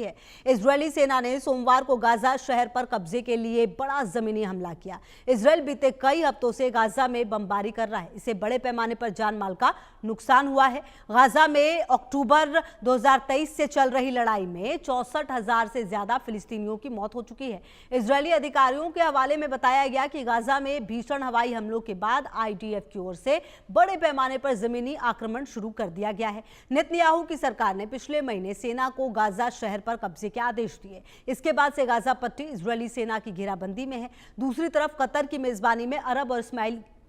है। इजरायली सेना ने सोमवार को गाजा शहर पर कब्जे के लिए बड़ा जमीनी हमला किया। इजरायल बीते कई हफ्तों से गाजा में बमबारी कर रहा है। इससे बड़े पैमाने पर जान माल का नुकसान हुआ है। गाजा में अक्टूबर 2023 से चल रही लड़ाई में 64,000 से ज्यादा फिलिस्तीनियों की मौत हो चुकी है। इजरायली अधिकारियों के हवाले में बताया गया कि गाजा में भीषण हवाई हमलों के बाद आईडीएफ की ओर से बड़े पैमाने पर जमीनी आक्रमण शुरू कर दिया गया है। नेतन्याहू की सरकार ने पिछले महीने सेना को गाजा शहर पर कब्जे के आदेश दिए। इसके बाद से गाजा पट्टी इजरायली सेना की घेराबंदी में है। दूसरी तरफ कतर की मेजबानी में अरब और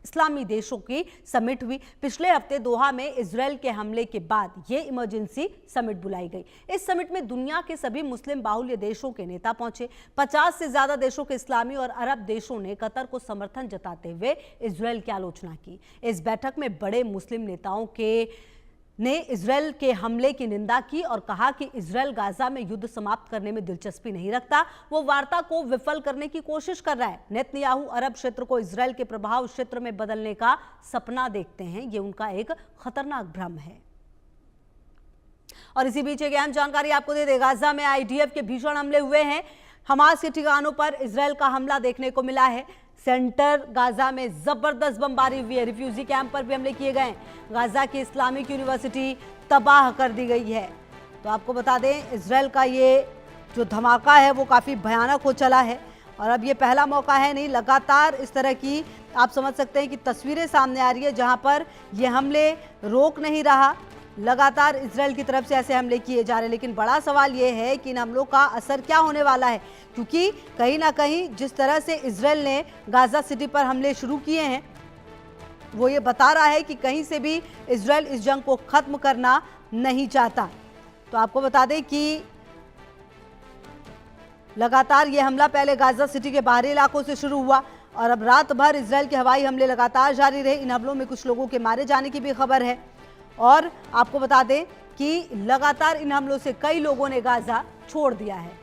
इस्लामी देशों की समिट हुई। पिछले हफ्ते दोहा में इजरायल के हमले के बाद ये इमरजेंसी समिट बुलाई गई। इस समिट में दुनिया के सभी मुस्लिम बाहुल्य देशों के नेता पहुंचे। 50 से ज्यादा देशों के इस्लामी और अरब देशों ने कतर को समर्थन जताते हुए इजरायल की आलोचना की। इस बैठक में बड़े मुस्लिम नेताओं ने इजरायल के हमले की निंदा की और कहा कि इजरायल गाजा में युद्ध समाप्त करने में दिलचस्पी नहीं रखता, वो वार्ता को विफल करने की कोशिश कर रहा है। नेतन्याहू अरब क्षेत्र को इजरायल के प्रभाव क्षेत्र में बदलने का सपना देखते हैं। ये उनका एक खतरनाक भ्रम है। और इसी बीच एक अहम जानकारी आपको दे दें, गाजा में आईडीएफ के भीषण हमले हुए हैं। हमास के ठिकानों पर इजरायल का हमला देखने को मिला है। सेंटर गाजा में जबरदस्त बमबारी हुई है। रिफ्यूजी कैंप पर भी हमले किए गए। गाजा की इस्लामिक यूनिवर्सिटी तबाह कर दी गई है। तो आपको बता दें, इजरायल का ये जो धमाका है वो काफ़ी भयानक हो चला है और अब ये पहला मौका है नहीं, लगातार इस तरह की आप समझ सकते हैं कि तस्वीरें सामने आ रही है जहां पर ये हमले रोक नहीं रहा। लगातार इजरायल की तरफ से ऐसे हमले किए जा रहे हैं, लेकिन बड़ा सवाल ये है कि इन हमलों का असर क्या होने वाला है, क्योंकि कहीं ना कहीं जिस तरह से इजरायल ने गाजा सिटी पर हमले शुरू किए हैं वो ये बता रहा है कि कहीं से भी इजरायल इस जंग को खत्म करना नहीं चाहता। तो आपको बता दें कि लगातार ये हमला पहले गाजा सिटी के बाहरी इलाकों से शुरू हुआ और अब रात भर इजरायल के हवाई हमले लगातार जारी रहे। इन हमलों में कुछ लोगों के मारे जाने की भी खबर है और आपको बता दें कि लगातार इन हमलों से कई लोगों ने गाजा छोड़ दिया है।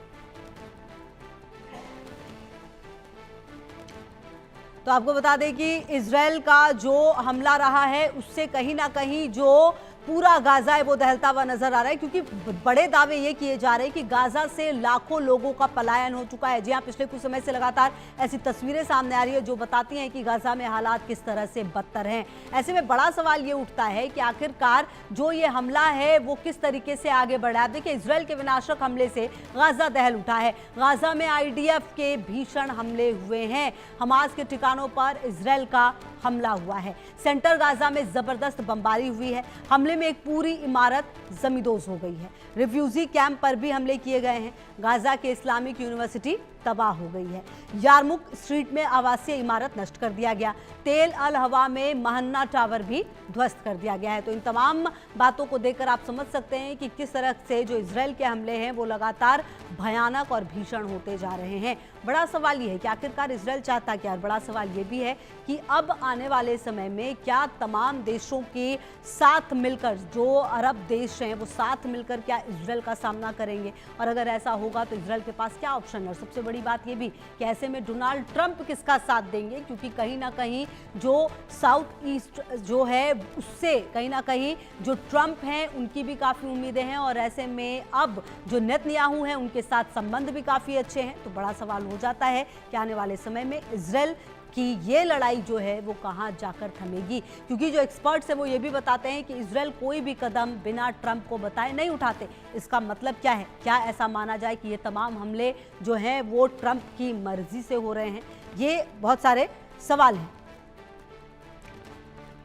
तो आपको बता दें कि इजरायल का जो हमला रहा है उससे कहीं ना कहीं जो पूरा गाजा है वो दहलता हुआ नजर आ रहा है, क्योंकि बड़े दावे ये किए जा रहे हैं कि गाजा से लाखों लोगों का पलायन हो चुका है। जी हाँ, पिछले कुछ समय से लगातार ऐसी तस्वीरें सामने आ रही है जो बताती हैं कि गाजा में हालात किस तरह से बदतर हैं। ऐसे में बड़ा सवाल ये उठता है कि आखिरकार जो ये हमला है वो किस तरीके से आगे बढ़ा है। देखिए, इजरायल के विनाशक हमले से गाजा दहल उठा है। गाजा में आईडीएफ के भीषण हमले हुए हैं। हमास के ठिकानों पर इजरायल का हमला हुआ है। सेंटर गाजा में जबरदस्त बमबारी हुई है। हमले में एक पूरी इमारत जमींदोज हो गई है। रिफ्यूजी कैंप पर भी हमले किए गए हैं। गाजा के इस्लामिक यूनिवर्सिटी तबाह हो गई है। यारमुक स्ट्रीट में आवासीय इमारत नष्ट कर दिया गया। तेल अल हवा में महन्ना टावर भी ध्वस्त कर दिया गया है। तो इन तमाम बातों को देखकर आप समझ सकते हैं कि किस तरह से जो इजरायल के हमले हैं वो लगातार भयानक और भीषण होते जा रहे हैं। बड़ा सवाल ये है कि आखिरकार इजरायल चाहता क्या। बड़ा सवाल ये भी है कि अब आने वाले समय में क्या तमाम देशों के साथ मिलकर, जो अरब देश हैं वो साथ मिलकर क्या इजरायल का सामना करेंगे, और अगर ऐसा होगा तो इजरायल के पास क्या ऑप्शन है। और सबसे बड़ी बात ये भी कि ऐसे में डोनाल्ड ट्रंप किसका साथ देंगे, क्योंकि कहीं ना कहीं जो साउथ ईस्ट जो है उससे कहीं ना कहीं जो ट्रंप हैं उनकी भी काफ़ी उम्मीदें हैं और ऐसे में अब जो नेतन्याहू हैं उनके साथ संबंध भी काफ़ी अच्छे हैं। तो बड़ा सवाल हो जाता है कि आने वाले समय में इजरायल कि ये लड़ाई जो है वो कहां जाकर थमेगी, क्योंकि जो एक्सपर्ट्स हैं वो ये भी बताते हैं कि इजरायल कोई भी कदम बिना ट्रंप को बताए नहीं उठाते। इसका मतलब क्या है? क्या ऐसा माना जाए कि ये तमाम हमले जो हैं वो ट्रंप की मर्जी से हो रहे हैं? ये बहुत सारे सवाल हैं।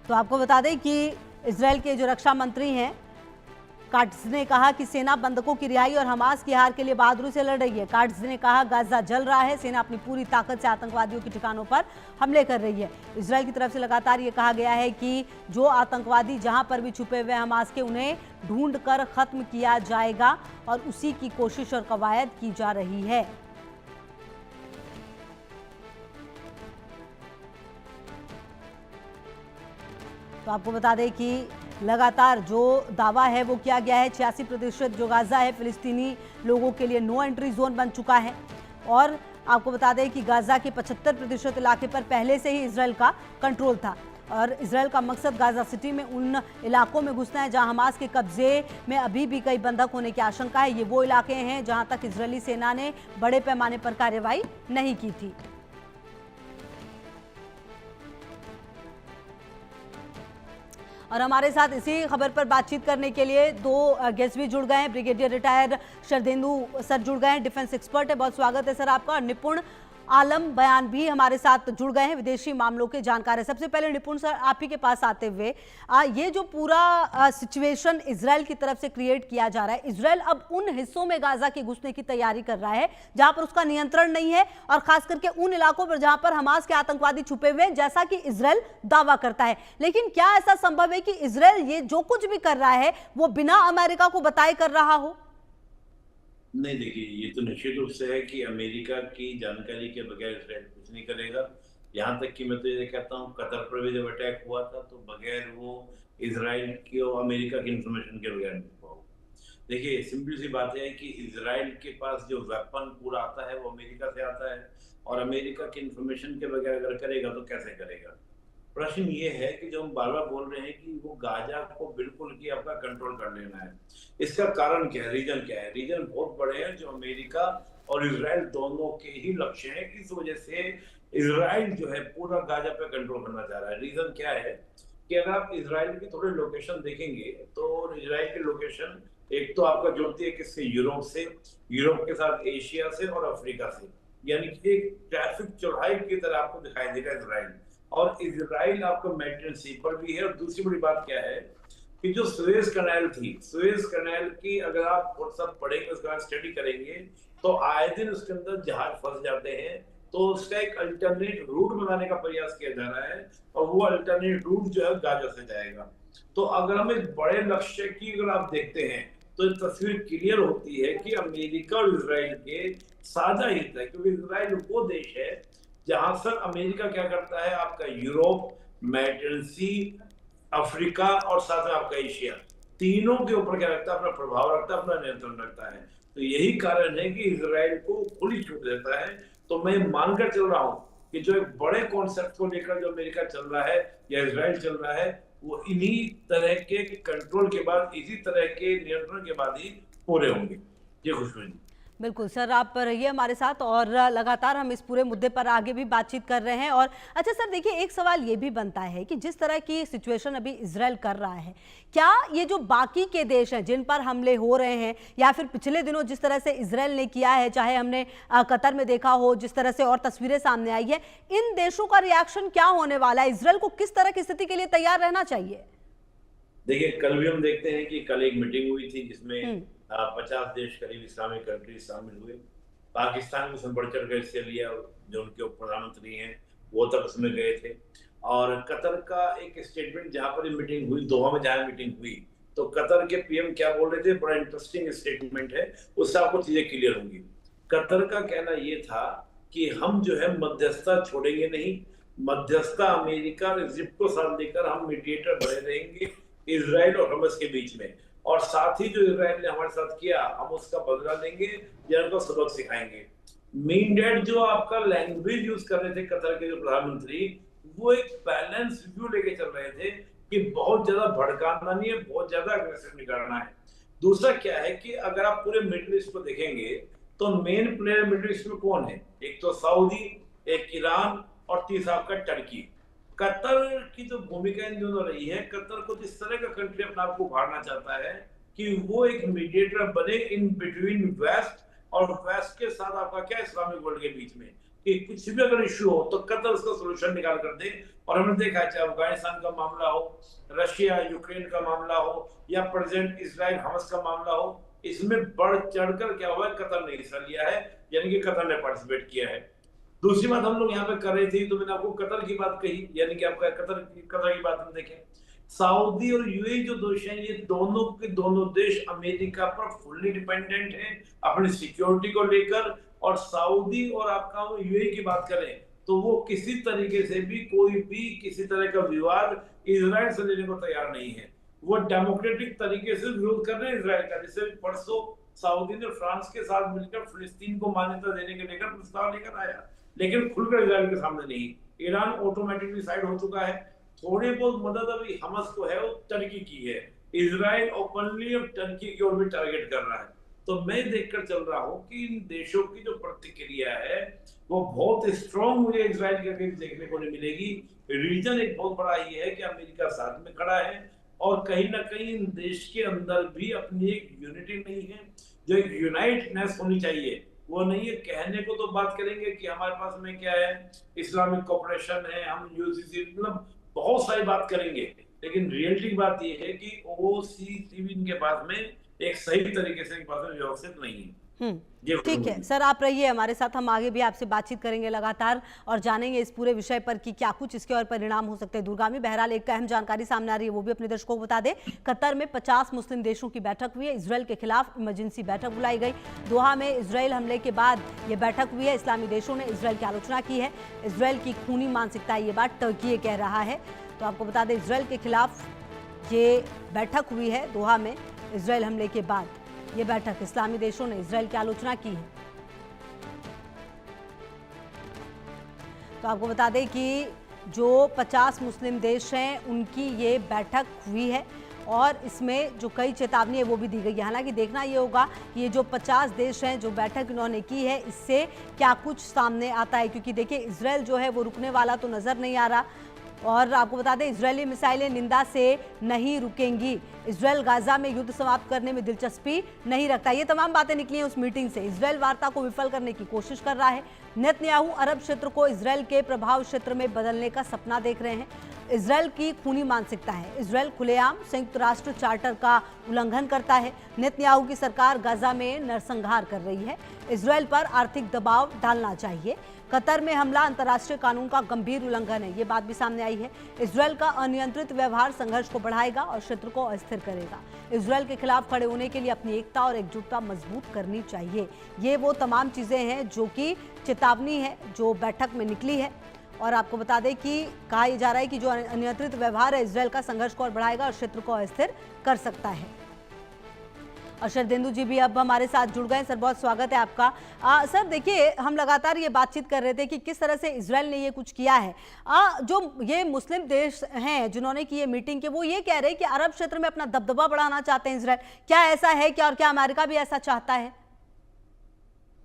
तो आपको बता दें कि इजरायल के जो रक्षा मंत्री हैं काट्ज ने कहा कि सेना बंधकों की रिहाई और हमास की हार के लिए बहादुरी से लड़ रही है। काट्ज ने कहा, गाजा जल रहा है, सेना अपनी पूरी ताकत से आतंकवादियों के ठिकानों पर हमले कर रही है। इजरायल की तरफ से लगातार ये कहा गया है कि जो आतंकवादी जहां पर भी छुपे हुए हमास के, उन्हें ढूंढ कर खत्म किया जाएगा और उसी की कोशिश और कवायद की जा रही है। तो आपको बता दें कि लगातार जो दावा है वो किया गया है, 86% जो गाजा है फिलिस्तीनी लोगों के लिए नो एंट्री जोन बन चुका है और आपको बता दें कि गाजा के 75% इलाके पर पहले से ही इजरायल का कंट्रोल था। और इसराइल का मकसद गाजा सिटी में उन इलाकों में घुसना है जहां हमास के कब्जे में अभी भी कई बंधक होने की आशंका है। ये वो इलाके हैं जहां तक इजरायली सेना ने बड़े पैमाने पर कार्रवाई नहीं की थी। और हमारे साथ इसी खबर पर बातचीत करने के लिए दो गेस्ट भी जुड़ गए हैं। ब्रिगेडियर रिटायर्ड शरदेंदु सर जुड़ गए हैं, डिफेंस एक्सपर्ट है। बहुत स्वागत है सर आपका। और निपुण आलम बयान भी हमारे साथ जुड़ गए हैं, विदेशी मामलों के जानकार है। सबसे पहले निपुण सर आप ही के पास आते हुए, ये जो पूरा सिचुएशन इजराइल की तरफ से क्रिएट किया जा रहा है, इजराइल अब उन हिस्सों में गाजा के घुसने की तैयारी कर रहा है जहां पर उसका नियंत्रण नहीं है, और खास करके उन इलाकों पर जहां पर हमास के आतंकवादी छुपे हुए हैं, जैसा कि इजराइल दावा करता है। लेकिन क्या ऐसा संभव है कि इजराइल ये जो कुछ भी कर रहा है वो बिना अमेरिका को बताए कर रहा हो? नहीं, देखिए, ये तो निश्चित रूप से है कि अमेरिका की जानकारी के बगैर इसराइल कुछ नहीं करेगा। यहाँ तक कि मैं तो ये कहता हूँ, कतर पर भी जब अटैक हुआ था तो बगैर वो इसराइल की और अमेरिका की इंफॉर्मेशन के बगैर नहीं हुआ। देखिए, सिंपल सी बात है कि इसराइल के पास जो वेपन पूरा आता है वो अमेरिका से आता है, और अमेरिका की इंफॉर्मेशन के बगैर अगर करेगा तो कैसे करेगा। प्रश्न ये है कि जो हम बार बार बोल रहे हैं कि वो गाजा को बिल्कुल ही अपना कंट्रोल कर लेना है, इसका कारण क्या है, रीजन क्या है? रीजन बहुत बड़े हैं जो अमेरिका और इजराइल दोनों के ही लक्ष्य हैं। इस वजह से इजराइल जो है पूरा गाजा पे कंट्रोल करना चाह रहा है। रीजन क्या है कि अगर आप इजराइल की थोड़े लोकेशन देखेंगे तो इजराइल की लोकेशन एक तो आपका जुड़ती है किससे? यूरोप से, यूरोप के साथ एशिया से और अफ्रीका से, यानी कि एक ट्रैफिक चौराहे की तरह आपको दिखाई देगा इजराइल। और इजराइल आपको मेडिटेरेनियन सी पर भी है। और दूसरी बड़ी बात क्या है कि जो सुएज कैनाल थी, सुएज कैनाल की अगर आप सब पढ़ेंगे, उसके बाद स्टडी करेंगे, तो आए दिन उसके अंदर जहाज फंस जाते हैं। तो उसका एक अल्टरनेट रूट बनाने का प्रयास किया जा रहा है, और वो अल्टरनेट रूट जो है गाजा से जाएगा। तो अगर हम एक बड़े लक्ष्य की अगर आप देखते हैं तो तस्वीर क्लियर होती है कि अमेरिका और इजराइल के साझा हित है, क्योंकि इजराइल वो देश है जहां सर अमेरिका क्या करता है, आपका यूरोप, मेडिटेरेनियन सी, अफ्रीका और साथ में आपका एशिया, तीनों के ऊपर क्या रखता है? अपना प्रभाव रखता है, अपना नियंत्रण रखता है। तो यही कारण है कि इजराइल को खुली छूट देता है। तो मैं मानकर चल रहा हूं कि जो एक बड़े कॉन्सेप्ट को लेकर जो अमेरिका चल रहा है या इजराइल चल रहा है, वो इन्हीं तरह के कंट्रोल के बाद, इसी तरह के नियंत्रण के बाद ही पूरे होंगे। जी खुशबू जी। बिल्कुल सर, आप रहिए हमारे साथ और लगातार हम इस पूरे मुद्दे पर आगे भी बातचीत कर रहे हैं। और अच्छा सर, देखिए एक सवाल ये भी बनता है कि जिस तरह की सिचुएशन अभी इजराइल कर रहा है, क्या ये जो बाकी के देश हैं जिन पर हमले हो रहे हैं, या फिर पिछले दिनों जिस तरह से इजराइल ने किया है, चाहे हमने कतर में देखा हो, जिस तरह से और तस्वीरें सामने आई है, इन देशों का रिएक्शन क्या होने वाला है? इजराइल को किस तरह की स्थिति के लिए तैयार रहना चाहिए? देखिए, कल भी हम देखते हैं कि कल एक मीटिंग हुई थी जिसमें 50 देश करीब इस्लामिक कंट्रीज शामिल हुए। पाकिस्तान में उसमें बढ़ चढ़ कर हिस्सा लिया, जो उनके प्रधानमंत्री हैं वो तक उसमें गए थे। और कतर का एक स्टेटमेंट, जहां पर मीटिंग हुई, दोहा में जहां मीटिंग हुई, तो कतर के पीएम क्या बोल रहे थे, बड़ा इंटरेस्टिंग स्टेटमेंट है, उससे आपको चीजें क्लियर होंगी। कतर का कहना ये था कि हम जो है मध्यस्थता छोड़ेंगे नहीं, मध्यस्थता अमेरिका और इजिप्ट को साथ लेकर हम मीडिएटर बने रहेंगे इजराइल और हमास के बीच में। और साथ ही जो इजराइल ने हमारे साथ किया, हम उसका बदला लेंगे या उनको सबक सिखाएंगे। मेन डेट जो आपका लैंग्वेज यूज कर रहे थे कतर के जो प्रधानमंत्री, वो एक बैलेंस व्यू लेके चल रहे थे कि बहुत ज्यादा भड़काना नहीं है, बहुत ज्यादा अग्रेसिव नहीं करना है। दूसरा क्या है कि अगर आप पूरे मिडिल ईस्ट को देखेंगे तो मेन प्लेयर मिडिल ईस्ट में कौन है? एक तो सऊदी, एक ईरान, और तीसरा आपका टर्की। कतर की जो भूमिका इन दोनों रही है, कतर को जिस तरह का कंट्री अपने आप को उभारना चाहता है कि वो एक मीडिएटर बने इन बिटवीन वेस्ट, और वेस्ट के साथ आपका क्या इस्लामिक वर्ल्ड के बीच में, कि कुछ भी अगर इश्यू हो तो कतर उसका सोल्यूशन निकाल कर दे। और हमने देखा चाहे अफगानिस्तान का मामला हो, रशिया यूक्रेन का मामला हो, या प्रेजेंट इसराइल हमास का मामला हो, इसमें बढ़ चढ़कर क्या हुआ है, कतर ने हिस्सा लिया है, यानी कि कतर ने पार्टिसिपेट किया है। दूसरी बात हम लोग यहाँ पे कर रहे थे, तो मैंने आपको कतर की बात कही, यानी कि आपका कतर की बात हम देखें, सऊदी और यूएई जो देश हैं, ये दोनों के दोनों देश अमेरिका पर फुल्ली डिपेंडेंट हैं अपनी सिक्योरिटी को लेकर। और सऊदी और आपका यूएई की बात करें तो वो किसी तरीके से भी कोई भी किसी तरह का विवाद इजराइल से लेने को तैयार नहीं है। वो डेमोक्रेटिक तरीके से विरोध कर रहे हैं इजराइल का। जैसे परसों सऊदी ने फ्रांस के साथ मिलकर फिलिस्तीन को मान्यता देने के लेकर प्रस्ताव लेकर आया, लेकिन खुलकर इजराइल के सामने नहीं। ईरान ऑटोमेटिकली साइड हो चुका है। थोड़ी बहुत मदद अभी हमास को है वो टर्की की है। इजराइल ओपनली अब टर्की की ओर भी टारगेट कर रहा है। तो मैं देखकर चल रहा हूँ कि इन देशों की जो प्रतिक्रिया है वो बहुत स्ट्रांग मुझे इजराइल के अगेंस्ट देखने को नहीं मिलेगी। रीजन एक बहुत बड़ा ये है कि अमेरिका साथ में खड़ा है और कहीं ना कहीं इन देश के अंदर भी अपनी एक यूनिटी नहीं है, जो एक यूनाइटनेस होनी चाहिए वो नहीं है। कहने को तो बात करेंगे कि हमारे पास में क्या है, इस्लामिक कोऑपरेशन है, हम यूसीसी, मतलब बहुत सारी बात करेंगे, लेकिन रियलिटी बात ये है कि ओसीसी के पास में एक सही तरीके से व्यवस्थित नहीं है। ठीक है सर, आप रहिए हमारे साथ, हम आगे भी आपसे बातचीत करेंगे लगातार और जानेंगे इस पूरे विषय पर कि क्या कुछ इसके और परिणाम हो सकते हैं दूरगामी। बहरहाल एक अहम जानकारी सामने आ रही है, वो भी अपने दर्शकों को बता दें। कतर में 50 मुस्लिम देशों की बैठक हुई है, इसराइल के खिलाफ इमरजेंसी बैठक बुलाई गई। दोहा में इसराइल हमले के बाद ये बैठक हुई है। इस्लामी देशों ने इसराइल की आलोचना की है। इसराइल की खूनी मानसिकता है, ये बात टर्की कह रहा है। तो आपको बता दें, इसराइल के खिलाफ ये बैठक हुई है दोहा में। इसराइल हमले के बाद ये बैठक, इस्लामी देशों ने इसराइल की आलोचना की है। तो आपको बता दें कि जो 50 मुस्लिम देश हैं उनकी ये बैठक हुई है और इसमें जो कई चेतावनी है वो भी दी गई है। हालांकि देखना ये होगा कि ये जो 50 देश हैं जो बैठक इन्होंने की है इससे क्या कुछ सामने आता है, क्योंकि देखिए इसराइल जो है वो रुकने वाला तो नजर नहीं आ रहा। और आपको बता दें, इजरायली मिसाइलें निंदा से नहीं रुकेंगी। इसराइल गाजा में युद्ध समाप्त करने में दिलचस्पी नहीं रखता। ये तमाम बातें निकली हैं उस मीटिंग से। इसराइल वार्ता को विफल करने की कोशिश कर रहा है। नेतन्याहू अरब क्षेत्र को इसराइल के प्रभाव क्षेत्र में बदलने का सपना देख रहे हैं। इसराइल की खूनी मानसिकता है। इसराइल खुलेआम संयुक्त राष्ट्र चार्टर का उल्लंघन करता है। नेतन्याहू की सरकार गाजा में नरसंहार कर रही है। इसराइल पर आर्थिक दबाव डालना चाहिए। कतर में हमला अंतर्राष्ट्रीय कानून का गंभीर उल्लंघन है, ये बात भी सामने आई है। इसराइल का अनियंत्रित व्यवहार संघर्ष को बढ़ाएगा और क्षेत्र को अस्थिर करेगा। इसराइल के खिलाफ खड़े होने के लिए अपनी एकता और एकजुटता मजबूत करनी चाहिए। ये वो तमाम चीजें हैं जो कि चेतावनी है जो बैठक में निकली है। और आपको बता दें कि कहा यह जा रहा है कि जो अनियंत्रित व्यवहार है इसराइल का संघर्ष को और बढ़ाएगा और क्षेत्र को अस्थिर कर सकता है। और शरदेंदु जी भी अब हमारे साथ जुड़ गए। सर बहुत स्वागत है आपका। सर देखिए, हम लगातार ये बातचीत कर रहे थे कि किस तरह से इसराइल ने ये कुछ किया है। जो ये मुस्लिम देश हैं जिन्होंने की ये मीटिंग की, वो ये कह रहे हैं कि अरब क्षेत्र में अपना दबदबा बढ़ाना चाहते हैं इसराइल। क्या ऐसा है क्या, और क्या अमेरिका भी ऐसा चाहता है?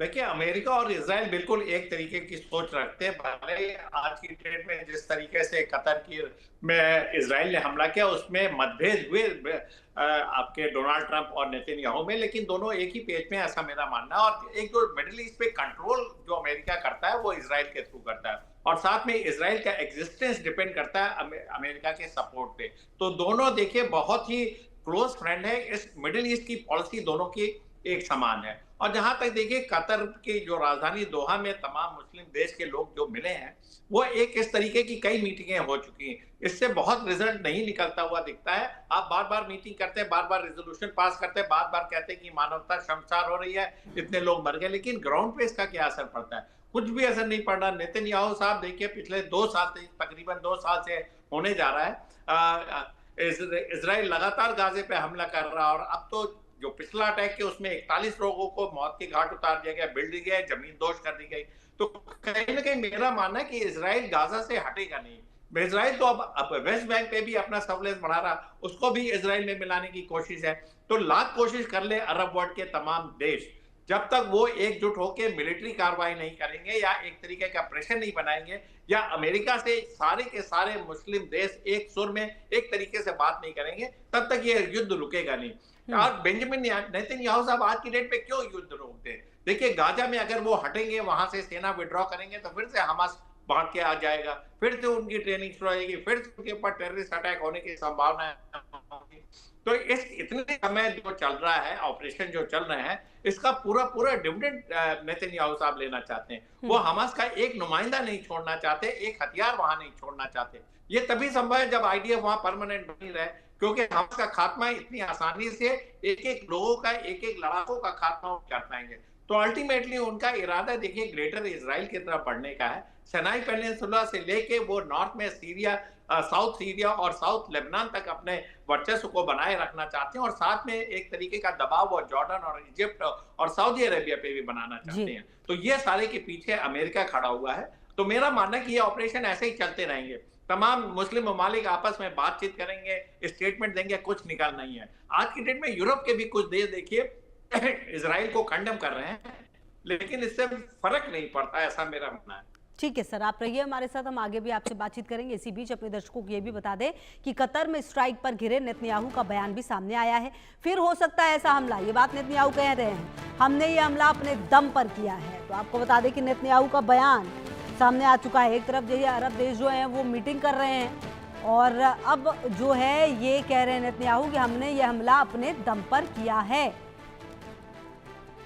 देखिए, अमेरिका और इजराइल बिल्कुल एक तरीके की सोच रखते हैं। भले आज की डेट में जिस तरीके से कतर की में इजराइल ने हमला किया उसमें मतभेद हुए आपके डोनाल्ड ट्रंप और नेतन्याहू में, लेकिन दोनों एक ही पेज में, ऐसा मेरा मानना है। और एक जो मिडिल ईस्ट पे कंट्रोल जो अमेरिका करता है वो इजराइल के थ्रू करता है, और साथ में इजराइल का एग्जिस्टेंस डिपेंड करता है अमेरिका के सपोर्ट पे। तो दोनों देखिए बहुत ही क्लोज फ्रेंड है। इस मिडिल ईस्ट की पॉलिसी दोनों की एक समान है। और जहां तक देखिए कतर की जो राजधानी दोहा में तमाम मुस्लिम देश के लोग जो मिले हैं, वो एक इस तरीके की कई मीटिंगें हो चुकी हैं। इससे बहुत रिजल्ट नहीं निकलता हुआ दिखता है। आप बार बार मीटिंग करते हैं, बार बार रेजोल्यूशन पास करते हैं, बार बार कहते हैं कि मानवता शर्मसार हो रही है, इतने लोग मर गए, लेकिन ग्राउंड पे इसका क्या असर पड़ता है? कुछ भी असर नहीं पड़ रहा। नेतन्याहू साहब देखिए पिछले 2 साल से, तकरीबन 2 साल से होने जा रहा है, इजराइल लगातार गाजे पे हमला कर रहा है। और अब तो जो पिछला अटैक है उसमें 41 लोगों को मौत के घाट उतार दिया गया, बिल्डिंग है जमीन दोष कर दी गई। तो कहीं ना कहीं मेरा मानना है कि इजराइल गाजा से हटेगा नहीं। इजराइल तो अब वेस्ट बैंक पे भी अपना सर्विलेंस बढ़ा रहा, उसको भी इजराइल में मिलाने की कोशिश है। तो लाख कोशिश कर ले अरब वर्ल्ड के तमाम देश, जब तक वो एकजुट होकर मिलिट्री कार्रवाई नहीं करेंगे या एक तरीके का प्रेशर नहीं बनाएंगे, या अमेरिका से सारे के सारे मुस्लिम देश एक सुर में एक तरीके से बात नहीं करेंगे, तब तक ये युद्ध रुकेगा नहीं। और बेंजामिन नेतन्याहू साहब आज की डेट पे क्यों युद्ध रोकते हैं? देखिए, गाजा में अगर वो हटेंगे, वहां से सेना विड्रॉ करेंगे, तो फिर से हमास भाग के आ जाएगा, फिर से उनकी ट्रेनिंग शुरू हो जाएगी, फिर से उनके ऊपर टेररिस्ट अटैक होने की संभावना है। तो इस इतने समय जो चल रहा है, ऑपरेशन जो चल रहे हैं, इसका पूरा डिविडेंड नेतन्याहू साहब लेना चाहते हैं। वो हमास का एक नुमाइंदा नहीं छोड़ना चाहते, एक हथियार वहां नहीं छोड़ना चाहते। ये तभी संभव है जब आईडीएफ वहां परमानेंट बनी रहे, क्योंकि हमास का खात्मा इतनी आसानी से एक लोगों का, एक लड़ाकों का खात्मा कर पाएंगे। तो अल्टीमेटली उनका इरादा देखिए ग्रेटर इजराइल की तरफ बढ़ने का है। सिनाई पेनिनसुला से लेके वो नॉर्थ में सीरिया, साउथ सीरिया और साउथ लेबनान तक अपने वर्चस्व को बनाए रखना चाहते हैं, और साथ में एक तरीके का दबाव वो जॉर्डन और इजिप्ट और सऊदी अरेबिया पे भी बनाना चाहते हैं। तो ये सारे के पीछे अमेरिका खड़ा हुआ है। तो मेरा मानना है कि ये ऑपरेशन ऐसे ही चलते रहेंगे। तमाम मुस्लिम ममालिक आपस में बातचीत करेंगे, स्टेटमेंट देंगे, कुछ निकल नहीं है। आज की डेट में यूरोप के भी कुछ देश देखिए इजराइल को कंडेम कर रहे हैं, लेकिन इससे फर्क नहीं पड़ता, ऐसा मेरा मानना है। ठीक है सर, आप रहिए हमारे साथ, हम आगे भी आपसे बातचीत करेंगे। इसी बीच अपने दर्शकों को ये भी बता दें कि कतर में स्ट्राइक पर घिरे नेतन्याहू का बयान भी सामने आया है। फिर हो सकता है ऐसा हमला, ये बात नेतन्याहू कह रहे हैं, हमने ये हमला अपने दम पर किया है। तो आपको बता दें कि नेतन्याहू का बयान सामने आ चुका है। एक तरफ जो है अरब देश जो हैं वो मीटिंग कर रहे हैं और अब जो है ये कह रहे हैं नेतन्याहू कि हमने ये हमला अपने दम पर किया है।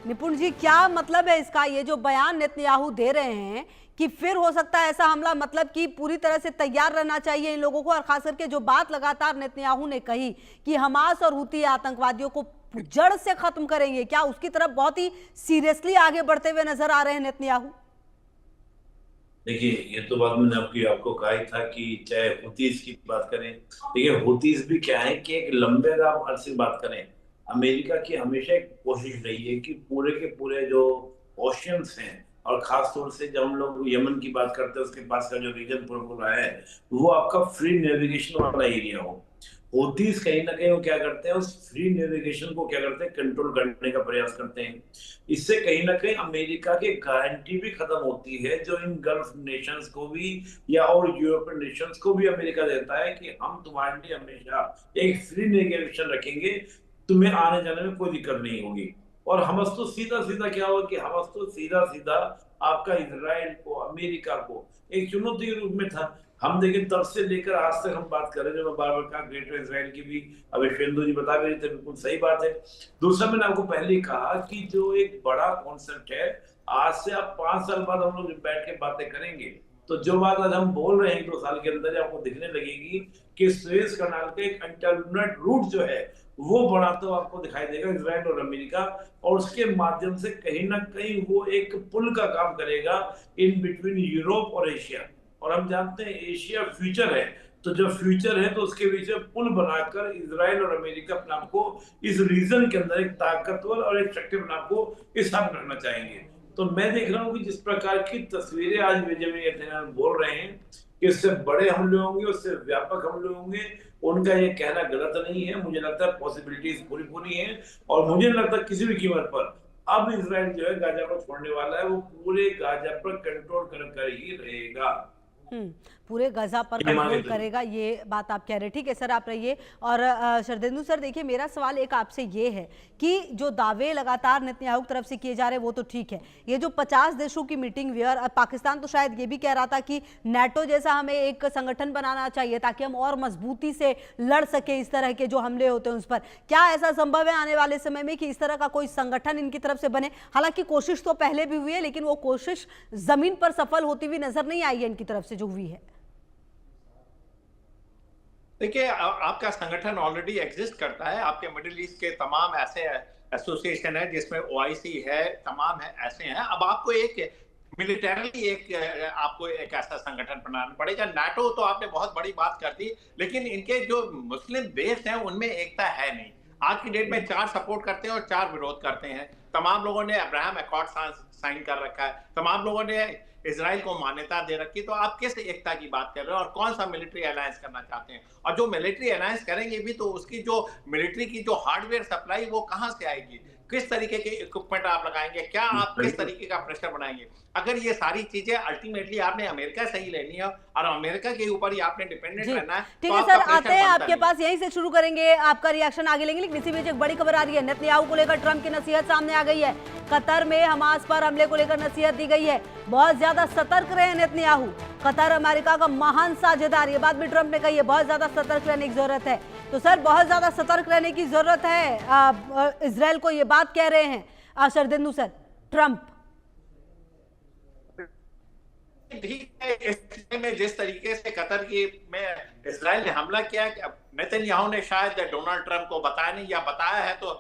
निपुण जी, क्या मतलब है इसका, ये जो बयान नेतन्याहू दे रहे हैं कि फिर हो सकता है ऐसा हमला, मतलब कि पूरी तरह से तैयार रहना चाहिए इन लोगों को? और खास करके जो बात लगातार नेतन्याहू ने कही कि हमास और हुती आतंकवादियों को जड़ से खत्म करेंगे, क्या उसकी तरफ बहुत ही सीरियसली आगे बढ़ते हुए नजर आ रहे हैं नेतन्याहू? देखिए, ये तो बात मैंने आपको कहा ही था कि चाहे हुतीज की बात करें, देखिए हुतीज भी क्या है कि एक लंबे अरसे बात करें, अमेरिका की हमेशा एक कोशिश रही है कि पूरे के पूरे जो ओशियंस हैं, और खास तौर से जब हम लोग यमन की बात करते हैं, उसके पास का जो रीजन पूरा है, वो आपका फ्री नेविगेशन वाला एरिया हो। हुतीज कहीं ना कहीं वो क्या करते हैं, उस फ्री नेविगेशन को क्या करते हैं, कंट्रोल करने का प्रयास करते हैं। इससे कहीं ना कहीं अमेरिका की गारंटी भी खत्म होती है, जो इन गल्फ नेशंस को भी या और यूरोपियन नेशंस को भी अमेरिका देता है कि हम तुम्हारे लिए हमेशा एक फ्री नेविगेशन रखेंगे, तुम्हें आने जाने में कोई दिक्कत नहीं होगी। और हमस तो सीधा सीधा क्या हुआ कि हमस तो सीधा सीधा आपका इजराइल को, अमेरिका को एक चुनौती के रूप में था। हम देखें तब से लेकर आज तक हम बात करें, जो मैं बार बार कहा ग्रेटर इजराइल की भी अभी शेंदू जी बता भी रहे थे, बिल्कुल सही बात है। दूसरा, मैंने आपको पहले ही कहा कि जो एक बड़ा कॉन्सेप्ट है, आज से आप 5 साल बाद हम लोग बैठ के बातें करेंगे तो जो बात आज हम बोल रहे हैं 2 साल के अंदर आपको दिखने लगेगी कि सुएज कनाल का एक अल्टरनेट रूट जो है वो बढ़ाते हुए आपको दिखाई देगा इजराइल और अमेरिका, और उसके माध्यम से कहीं ना कहीं वो एक पुल का काम करेगा इन बिटवीन यूरोप और एशिया। और हम जानते हैं एशिया फ्यूचर है, तो जब फ्यूचर है तो उसके बीच में पुल बनाकर इजराइल और अमेरिका अपने आप को इस रीजन के अंदर एक ताकतवर और एक शक्ति अपने आप को इस हाथ रखना चाहेंगे। तो मैं देख रहा हूँ कि जिस प्रकार की तस्वीरें आज बेंजामिन नेतन्याहू बोल रहे हैं कि इससे बड़े हमले होंगे, उससे व्यापक हमले होंगे, उनका ये कहना गलत नहीं है। मुझे लगता है पॉसिबिलिटीज पूरी है, और मुझे नहीं लगता किसी भी कीमत पर अब इजराइल जो है गाजा को छोड़ने वाला है, वो पूरे गाजा पर कंट्रोल कर ही रहेगा। पूरे गजा पर कंट्रोल करेगा, ये बात आप कह रहे हैं। ठीक है सर, आप रहिए। और शरदेंदु सर, देखिए मेरा सवाल एक आपसे ये है कि जो दावे लगातार नेतन्याहू की तरफ से किए जा रहे हैं वो तो ठीक है, ये जो 50 देशों की मीटिंग हुई, और पाकिस्तान तो शायद ये भी कह रहा था कि नेटो जैसा हमें एक संगठन बनाना चाहिए ताकि हम और मजबूती से लड़ सके इस तरह के जो हमले होते हैं उस पर। क्या ऐसा संभव है आने वाले समय में कि इस तरह का कोई संगठन इनकी तरफ से बने? हालांकि कोशिश तो पहले भी हुई है, लेकिन वो कोशिश जमीन पर सफल होती हुई नजर नहीं आई है इनकी तरफ से जो हुई है। देखिए, आपका संगठन ऑलरेडी एग्जिस्ट करता है, आपके मिडिल ईस्ट के तमाम ऐसे एसोसिएशन है जिसमें ओआईसी है, तमाम है ऐसे हैं। अब आपको एक मिलिटरली आपको एक ऐसा संगठन बनाना पड़ेगा। नाटो तो आपने बहुत बड़ी बात कर दी, लेकिन इनके जो मुस्लिम देश हैं उनमें एकता है नहीं। आज की डेट में 4 सपोर्ट करते हैं और 4 विरोध करते हैं। तमाम लोगों ने अब्राहम अकॉर्ड साइन कर रखा है, तमाम लोगों ने इजराइल को मान्यता दे रखी। तो आप किस एकता की बात कर रहे हो और कौन सा मिलिट्री अलायंस करना चाहते हैं? और जो मिलिट्री अलायंस करेंगे भी तो उसकी जो मिलिट्री की जो हार्डवेयर सप्लाई वो कहां से आएगी? किस तरीके के इक्विपमेंट आप लगाएंगे? क्या आप किस तरीके का प्रेशर बनाएंगे? अगर ये सारी चीजें अल्टीमेटली आपने अमेरिका से ही लेनी है और अमेरिका के ऊपर ही आपने डिपेंडेंट रहना है। ठीक है सर, आते हैं आपके पास, यहीं से शुरू करेंगे, आपका रिएक्शन आगे लेंगे। लेकिन इसी बीच एक बड़ी खबर आ रही है, नेतन्याहू को लेकर ट्रंप की नसीहत सामने आ गई है। कतर में हमास पर हमले को लेकर नसीहत दी गई है, बहुत ज्यादा सतर्क रहे नेतन्याहू। कतर अमेरिका का महान साझेदार, ये बात भी ट्रंप ने कही है, बहुत ज्यादा सतर्क रहने की जरूरत है। तो सर, बहुत ज्यादा सतर्क रहने की जरूरत है, इजराइल को ये बात कह रहे हैं शरदेंदु सर ट्रंप। ठीक है, इसमें जिस तरीके से कतर की में इजराइल ने हमला किया, नेतन्याहू ने शायद डोनाल्ड ट्रंप को बताया नहीं, या बताया है तो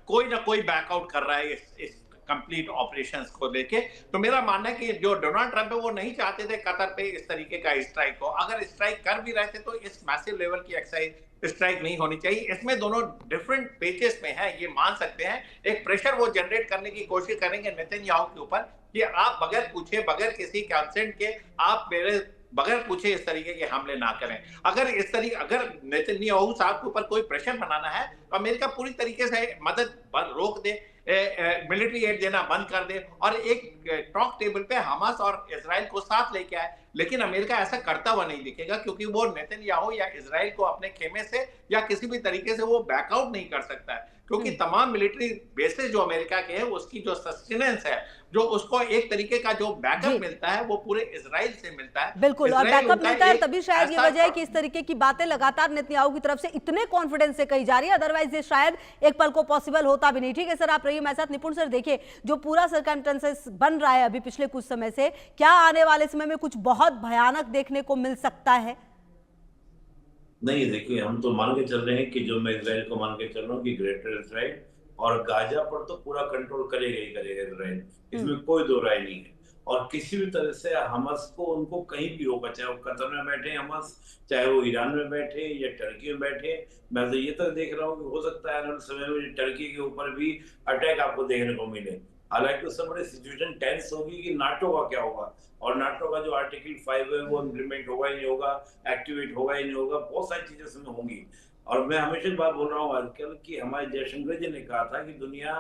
कोई ना कोई बैकआउट कर रहा है इस कंप्लीट ऑपरेशंस को लेके। तो मेरा मानना है कि जो डोनाल्ड ट्रंप है वो नहीं चाहते थे कतर पे इस तरीके का स्ट्राइक हो। अगर स्ट्राइक कर भी रहे थे तो इस मैसिव लेवल की एक्साइज स्ट्राइक नहीं होनी चाहिए। इसमें दोनों डिफरेंट पेजेस में है, ये मान सकते हैं। एक प्रेशर वो जनरेट करने की कोशिश करेंगे नेतन्याहू के ऊपर कि आप बगैर पूछे, बगैर किसी कंसेंट के आप मेरे बगैर पूछे इस तरीके के हमले ना करें। अगर नेतन्याहू साहब के ऊपर कोई प्रेशर बनाना है तो अमेरिका पूरी तरीके से मदद रोक दे, मिलिट्री एड देना बंद कर दे और एक टॉक टेबल पे हमास और इजराइल को साथ लेके आए। लेकिन अमेरिका ऐसा करता हुआ नहीं दिखेगा, क्योंकि वो नेतन्याहू या इजराइल को अपने खेमे से या किसी भी तरीके से वो बैकआउट नहीं कर सकता है, क्योंकि तमाम मिलिट्री बेसेस जो अमेरिका के हैं उसकी जो सस्टेनेंस है, जो उसको एक तरीके का जो बैकअप मिलता है वो पूरे इजराइल से मिलता है। बिल्कुल, और बैकअप मिलता है, तभी शायद ये वजह है कि इस तरीके की बातें लगातार नेतन्याहू की तरफ से इतने कॉन्फिडेंस से कही जा रही है, अदरवाइज ये शायद एक पल को पॉसिबल होता भी नहीं। ठीक है सर, आप रहिए हमारे साथ। निपुण सर, देखिए जो पूरा सर्कमस्टेंसेस बन रहा है अभी पिछले कुछ समय से, क्या आने वाले समय में कुछ बहुत भयानक देखने को मिल सकता है? नहीं, देखिए हम तो मान के चल रहे हैं कि जो मैं इजराइल को मान के चल रहा हूँ कि ग्रेटर इजराइल और गाजा पर तो पूरा कंट्रोल करेगा ही करेगा इजराइल, इसमें कोई दो राय नहीं है। और किसी भी तरह से हमास को उनको कहीं भी होगा, चाहे वो कतर में बैठे हमास, चाहे वो ईरान में बैठे या टर्की में बैठे। मैं तो ये तक देख रहा हूँ कि हो सकता है आने वाले समय में टर्की के ऊपर भी अटैक आपको देखने को मिले। हालांकि उस समय सिचुएशन टेंस होगी कि नाटो का क्या होगा, और नाटो का जो आर्टिकल 5 है वो इम्प्लीमेंट होगा ही नहीं होगा, एक्टिवेट होगा ही नहीं होगा, बहुत सारी चीजें उसमें होंगी। और मैं हमेशा बात बोल रहा हूँ आजकल कि हमारे जयशंकर जी ने कहा था कि दुनिया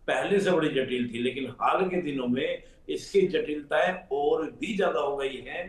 पहले से बड़ी जटिल थी, लेकिन हाल के दिनों में इसकी जटिलताएं और भी ज्यादा हो गई है।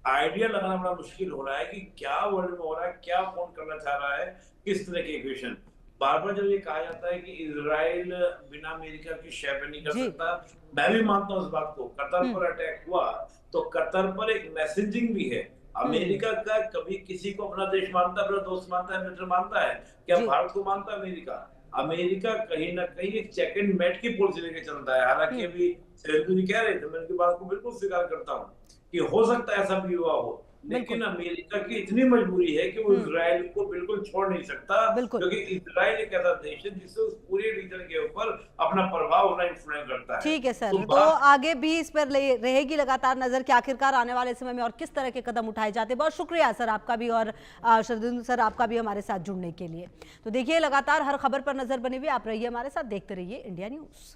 आइडिया लगाना बड़ा मुश्किल हो रहा है कि क्या वर्ल्ड में हो रहा है, क्या कौन करना चाह रहा है, किस तरह के इक्वेशन। बार बार जब ये कहा जाता है कि इजराइल बिना अमेरिका की शेयर नहीं कर सकता, मैं भी मानता हूँ इस बात को। कतर पर अटैक हुआ तो कतर पर एक मैसेजिंग भी है। अमेरिका का कभी किसी को अपना देश मानता है, अपना दोस्त मानता है, मित्र मानता है क्या? भारत को मानता है अमेरिका? अमेरिका कहीं ना कहीं एक चेक एंड मैट की पॉलिसी लेके चलता है। हालांकि अभी सेरेंद्र जी कह रहे थे, मैं उनकी बात को बिल्कुल स्वीकार करता हूँ कि हो सकता है ऐसा भी हुआ हो, लेकिन अमेरिका की इतनी मजबूरी है कि वो इजराइल को बिल्कुल छोड़ नहीं सकता, क्योंकि इजराइल एक ऐसा देश है जिससे उस पूरे रीजन के ऊपर अपना प्रभाव होना इन्फ्लुएंस करता है। ठीक है सर, तो आगे भी इस पर रहेगी लगातार नजर कि आखिरकार आने वाले समय में और किस तरह के कदम उठाए जाते हैं। बहुत शुक्रिया सर आपका भी, और शरदेंदु सर आपका भी हमारे साथ जुड़ने के लिए। तो देखिए लगातार हर खबर पर नजर बनी हुई, आप रहिए हमारे साथ, देखते रहिए इंडिया न्यूज।